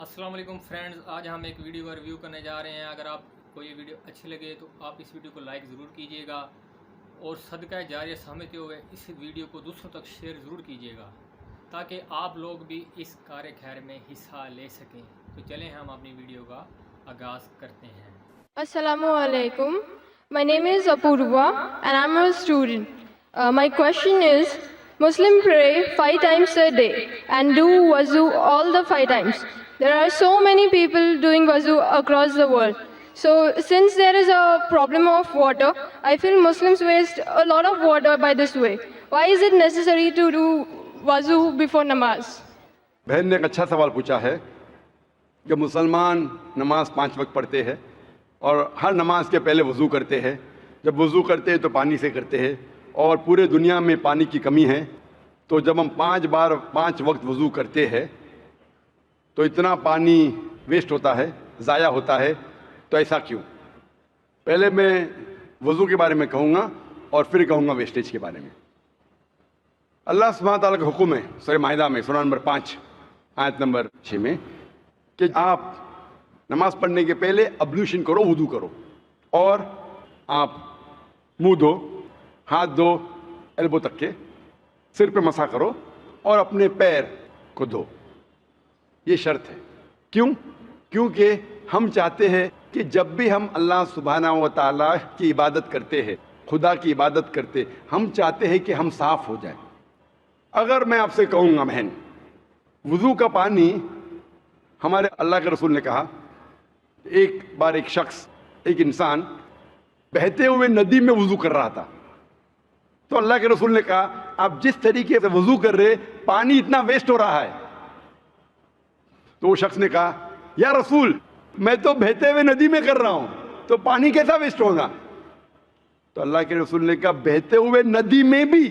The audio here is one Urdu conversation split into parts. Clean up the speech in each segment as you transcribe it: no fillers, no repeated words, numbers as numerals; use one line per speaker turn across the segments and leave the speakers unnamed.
السلام علیکم فرینڈز، آج ہم ایک ویڈیو کا ریویو کرنے جا رہے ہیں۔ اگر آپ کو یہ ویڈیو اچھی لگے تو آپ اس ویڈیو کو لائک ضرور کیجئے گا اور صدقہ جاریہ سمجھتے ہوئے اس ویڈیو کو دوسروں تک شیئر ضرور کیجئے گا تاکہ آپ لوگ بھی اس کار خیر میں حصہ لے سکیں۔ تو چلیں ہم اپنی ویڈیو کا آغاز کرتے ہیں۔
Assalamu alaikum. My name is Apurva and I'm a student. My question is, Muslim pray 5 times a day and do wuzu all the 5 times. There are so many people doing wuzu across the world. So since there is a problem of water, I feel Muslims waste a lot of water by this way. Why is it necessary to do wuzu before namaz?
بہن نے ایک اچھا سوال پوچھا ہے کہ مسلمان نماز 5 وقت پڑھتے ہیں اور ہر نماز کے پہلے وضو کرتے ہیں۔ جب وضو کرتے ہیں تو پانی سے کرتے ہیں اور پورے دنیا میں پانی کی کمی ہے، تو جب ہم 5 وقت وضو کرتے ہیں تو اتنا پانی ویسٹ ہوتا ہے، ضائع ہوتا ہے، تو ایسا کیوں؟ پہلے میں وضو کے بارے میں کہوں گا اور پھر کہوں گا ویسٹیج کے بارے میں۔ اللہ سبحانہ تعالیٰ کا حکم ہے سورہ مائدہ میں سورہ نمبر 5 آیت نمبر 6 میں کہ آپ نماز پڑھنے کے پہلے ابلیوشن کرو، وضو کرو، اور آپ منہ دھو، ہاتھ دھو ایلبو تک کے، سر پہ مسح کرو اور اپنے پیر کو دھو۔ یہ شرط ہے۔ کیوں؟ کیونکہ ہم چاہتے ہیں کہ جب بھی ہم اللہ سبحانہ و تعالیٰ کی عبادت کرتے ہیں، خدا کی عبادت کرتے، ہم چاہتے ہیں کہ ہم صاف ہو جائیں۔ اگر میں آپ سے کہوں گا بہن، وضو کا پانی، ہمارے اللہ کے رسول نے کہا، ایک بار ایک شخص، ایک انسان بہتے ہوئے ندی میں وضو کر رہا تھا، تو اللہ کے رسول نے کہا آپ جس طریقے سے وضو کر رہے پانی اتنا ویسٹ ہو رہا ہے۔ تو وہ شخص نے کہا یا رسول، میں تو بہتے ہوئے ندی میں کر رہا ہوں تو پانی کیسا ویسٹ ہوگا؟ تو اللہ کے رسول نے کہا بہتے ہوئے ندی میں بھی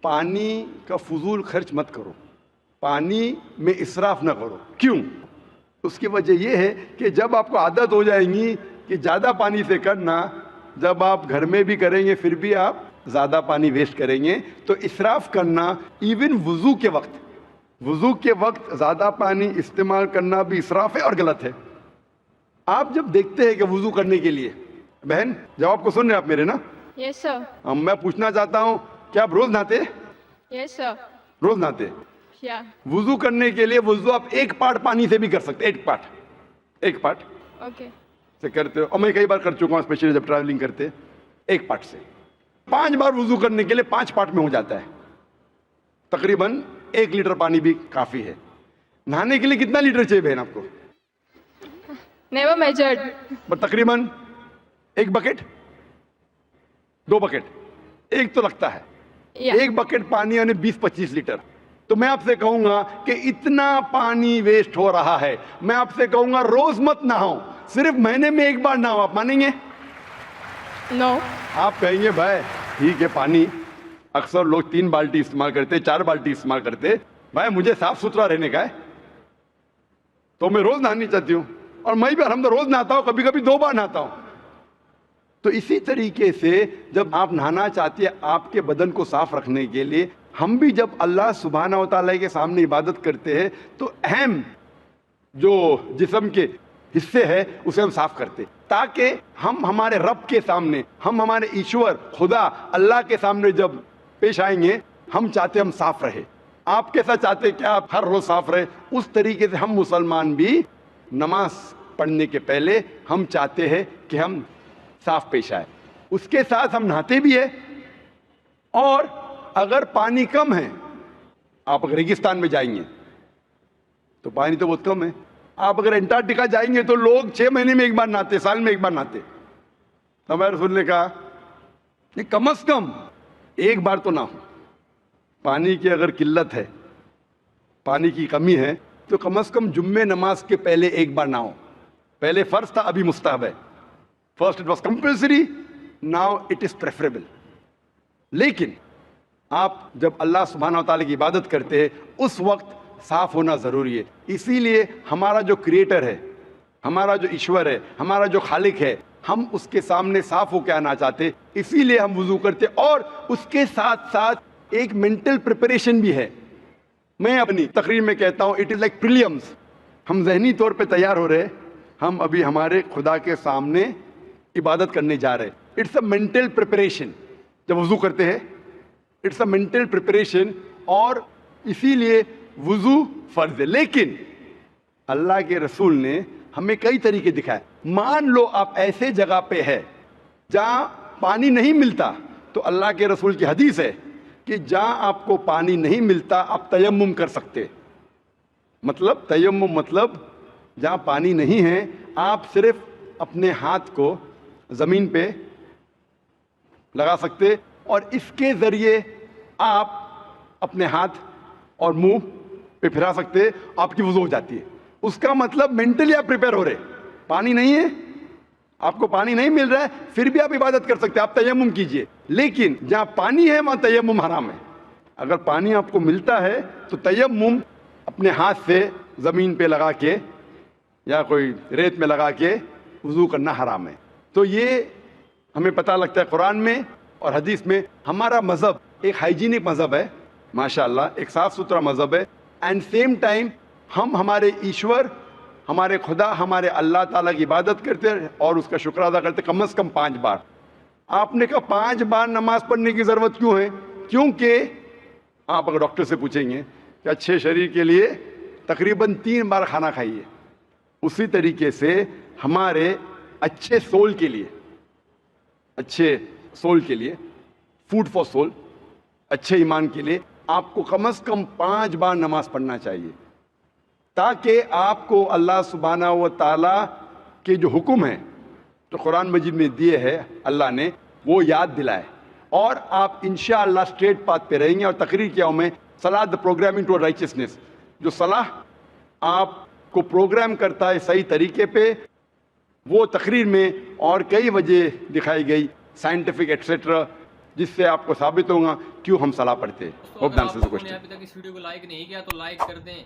پانی کا فضول خرچ مت کرو، پانی میں اسراف نہ کرو۔ کیوں؟ اس کی وجہ یہ ہے کہ جب آپ کو عادت ہو جائیں گی کہ زیادہ پانی سے کرنا، جب آپ گھر میں بھی کریں گے پھر بھی آپ زیادہ پانی ویسٹ کریں گے، تو اسراف کرنا ایون وضو کے وقت زیادہ پانی استعمال کرنا بھی اسراف ہے اور غلط ہے۔ آپ جب دیکھتے ہیں کہ وضو کرنے کے لیے، بہن جواب کو سن رہے ہیں آپ میرے نا؟
Yes sir.
میں پوچھنا چاہتا ہوں کیا آپ روز نہاتے؟
Yes sir.
روز نہاتے؟
Yeah.
وضو کرنے کے لیے وضو آپ ایک پارٹ پانی سے بھی کر سکتے، ایک پارٹ
Okay.
سے کرتے ہو، اور میں کئی بار کر چکا ہوں، اسپیشلی جب ٹریولنگ کرتے، ایک پارٹ سے 5 بار وضو کرنے کے لیے 5 پارٹ میں ہو جاتا ہے، تقریباً 1 لیٹر پانی بھی کافی ہے۔ نہانے کے لیے کتنا لیٹر چاہیے بہن آپ کو؟
Never measured.
تقریباً 1 بکٹ، 2 بکٹ، ایک تو لگتا ہے۔
Yeah.
1 بکٹ پانی یعنی 20-25 لیٹر۔ تو میں آپ سے کہوں گا کہ اتنا پانی ویسٹ ہو رہا ہے، میں آپ سے کہوں گا روز مت نہاؤ، صرف مہینے میں 1 بار نہاؤ۔ آپ مانیں گے؟
No.
آپ کہیں گے بھائی ٹھیک ہے، پانی اکثر لوگ 3 بالٹی استعمال کرتے، 4 بالٹی استعمال کرتے، بھائی مجھے صاف ستھرا رہنے کا ہے تو میں روز نہانی چاہتی ہوں، اور میں بھی الحمد روز نہاتا ہوں، کبھی کبھی 2 بار نہاتا ہوں۔ تو اسی طریقے سے جب آپ نہانا چاہتے ہیں آپ کے بدن کو صاف رکھنے کے لیے، ہم بھی جب اللہ سبحانہ و تعالیٰ کے سامنے عبادت کرتے ہیں تو اہم جو جسم کے حصے ہیں اسے ہم صاف کرتے، تاکہ ہم ہمارے رب کے سامنے، ہم ہمارے ایشور خدا اللہ کے سامنے جب پیش آئیں گے، ہم چاہتے ہم صاف رہے۔ آپ کیسا چاہتے کہ آپ ہر روز صاف رہے؟ اس طریقے سے ہم مسلمان بھی نماز پڑھنے کے پہلے ہم چاہتے ہیں کہ ہم صاف پیش آئے۔ اس کے ساتھ ہم نہاتے بھی ہیں، اور اگر پانی کم ہے، آپ اگر ریگستان میں جائیں گے تو پانی تو بہت کم ہے، آپ اگر انٹارکٹیکا جائیں گے تو لوگ 6 مہینے میں 1 بار نہاتے، سال میں 1 بار نہاتے۔ ہمارے رسول نے کہا کہ کم از کم 1 بار تو نہ ہو۔ پانی کی اگر قلت ہے، پانی کی کمی ہے، تو کم از کم جمعہ نماز کے پہلے 1 بار نہ ہو۔ پہلے فرض تھا، ابھی مستحب ہے۔ First it was compulsory, now it is preferable. لیکن آپ جب اللہ سبحانہ و تعالیٰ کی عبادت کرتے ہیں اس وقت صاف ہونا ضروری ہے۔ اسی لیے ہمارا جو کریٹر ہے، ہمارا جو ایشور ہے، ہمارا جو خالق ہے، ہم اس کے سامنے صاف ہو کے آنا چاہتے، اسی لیے ہم وضو کرتے، اور اس کے ساتھ ساتھ ایک مینٹل پریپریشن بھی ہے۔ میں اپنی تقریر میں کہتا ہوں اٹ از لائک پریلیمز، ہم ذہنی طور پہ تیار ہو رہے, ہم ابھی ہمارے خدا کے سامنے عبادت کرنے جا رہے. It's a mental preparation. جب وضو کرتے ہیں اٹس اے مینٹل پریپریشن, اور اسی لیے وضو فرض ہے. لیکن اللہ کے رسول نے ہمیں کئی طریقے دکھائے. مان لو آپ ایسے جگہ پہ ہے جہاں پانی نہیں ملتا, تو اللہ کے رسول کی حدیث ہے کہ جہاں آپ کو پانی نہیں ملتا آپ تیمم کر سکتے. مطلب تیمم مطلب جہاں پانی نہیں ہے آپ صرف اپنے ہاتھ کو زمین پہ لگا سکتے, اور اس کے ذریعے آپ اپنے ہاتھ اور منہ پہ پھرا سکتے, آپ کی وضو ہو جاتی ہے. اس کا مطلب مینٹلی آپ پریپیئر ہو رہے. پانی نہیں ہے, آپ کو پانی نہیں مل رہا ہے, پھر بھی آپ عبادت کر سکتے, آپ تیمم کیجئے. لیکن جہاں پانی ہے وہاں تیمم حرام ہے. اگر پانی آپ کو ملتا ہے تو تیمم اپنے ہاتھ سے زمین پہ لگا کے یا کوئی ریت میں لگا کے وضو کرنا حرام ہے. تو یہ ہمیں پتہ لگتا ہے قرآن میں اور حدیث میں. ہمارا مذہب ایک ہائیجینک مذہب ہے, ماشاءاللہ ایک صاف ستھرا مذہب ہے. اینڈ سیم ٹائم ہم ہمارے ایشور, ہمارے خدا, ہمارے اللہ تعالیٰ کی عبادت کرتے ہیں اور اس کا شکر ادا کرتے کم از کم 5 بار. آپ نے کہا 5 بار نماز پڑھنے کی ضرورت کیوں ہے؟ کیونکہ آپ اگر ڈاکٹر سے پوچھیں گے کہ اچھے شریر کے لیے تقریباً 3 بار کھانا کھائیے, اسی طریقے سے ہمارے اچھے سول کے لیے, اچھے سول کے لیے, فوڈ فار سول, اچھے ایمان کے لیے آپ کو کم از کم 5 بار نماز پڑھنا چاہیے, تاکہ آپ کو اللہ سبحانہ و تعالیٰ کے جو حکم ہیں جو قرآن مجید میں دیے ہیں اللہ نے, وہ یاد دلائے, اور آپ انشاءاللہ اسٹریٹ پاتھ پہ رہیں گے. اور تقریر کیا ہوں میں, صلاح دا پروگرامنگ ٹو رائچسنس, جو صلاح آپ کو پروگرام کرتا ہے صحیح طریقے پہ, وہ تقریر میں اور کئی وجہ دکھائی گئی سائنٹیفک ایٹسیٹرا, جس سے آپ کو ثابت ہوگا کیوں ہم صلاح پڑھتے ہیں.
اگر آپ لوگوں نے ابھی تک اس ویڈیو کو لائک نہیں کیا تو لائک کر دیں.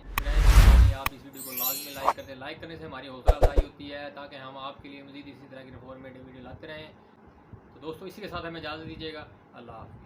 آپ اس ویڈیو کو لازمی لائک کر دیں. لائک کرنے سے ہماری حوصلہ افزائی ہوتی ہے تاکہ ہم آپ کے لیے مزید اسی طرح کی انفارمیٹیو ویڈیو لاتے رہیں. تو دوستو اسی کے ساتھ ہمیں اجازت دیجیے گا. اللہ حافظ.